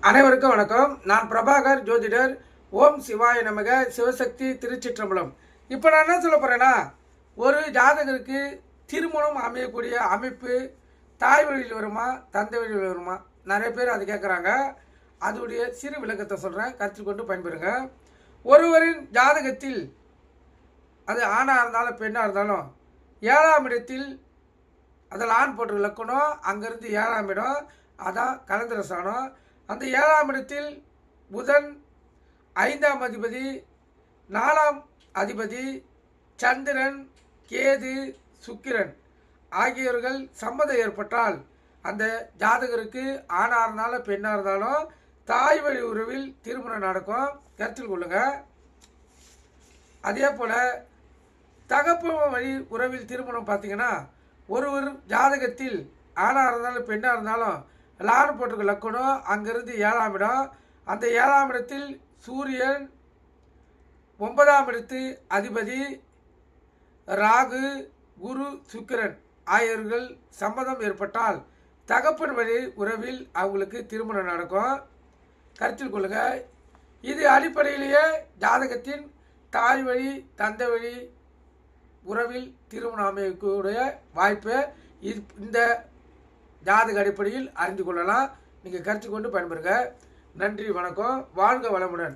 அனைவருக்கும் வணக்கம். நான் பிரபாகர் ஜோதிடர். ஓம் சிவாய நமக. சிவசக்தி திருச்சிற்றம்பலம். இப்போ நான் என்ன சொல்ல போகிறேன்னா, ஒரு ஜாதகருக்கு திருமணம் அமையக்கூடிய அமைப்பு தாய் வழியில் வருமா தந்தை வழியில் வருமா? நிறைய பேர் அது கேட்குறாங்க. அதோடைய சிறு விளக்கத்தை சொல்கிறேன், கருத்தில் கொண்டு பயன்பெறுங்க. ஒருவரின் ஜாதகத்தில் அது ஆணாக இருந்தாலும் பெண்ணாக இருந்தாலும் 7ஆம் இடத்தில் அதில் ஆண் போட்டு இலக்கணும், அங்கேருந்து 7ஆம் இடம் அதான் கலந்திரஸ்தானம். அந்த 7ஆம் இடத்தில் புதன் 5ஆம் அதிபதி, 4ஆம் அதிபதி, சந்திரன், கேது, சுக்கிரன் ஆகியோர்கள் சம்மதம் ஏற்பட்டால் அந்த ஜாதகருக்கு ஆணாக இருந்தாலும் பெண்ணாக இருந்தாலும் தாய் வழி உறவில் திருமணம் நடக்கும். கருத்தில் கொள்ளுங்க. அதே போல் தகப்பு வழி உறவில் திருமணம் பார்த்தீங்கன்னா, ஒரு ஜாதகத்தில் ஆணாக இருந்தாலும் பெண்ணாக இருந்தாலும் லான் போட்டுக்கு லக்கணும், அங்கேருந்து 7ஆம் இடம். அந்த 7ஆம் இடத்தில் சூரியன், 9ஆம் இடத்து அதிபதி ராகு, குரு, சுக்கிரன் ஆகியோர்கள் சம்மதம் ஏற்பட்டால் தகப்பன் வழி உறவில் அவங்களுக்கு திருமணம் நடக்கும். கருத்தில் கொள்ளுங்க. இது அடிப்படையிலேயே ஜாதகத்தின் தாய் வழி தந்தை வழி உறவில் திருமணம் அமைக்கக்கூடிய வாய்ப்பு இந்த ஜாதக அடிப்படையில் அறிந்து கொள்ளலாம். நீங்கள் கருத்து கொண்டு பயன்பெறுங்க. நன்றி, வணக்கம். வாழ்க வளமுடன்.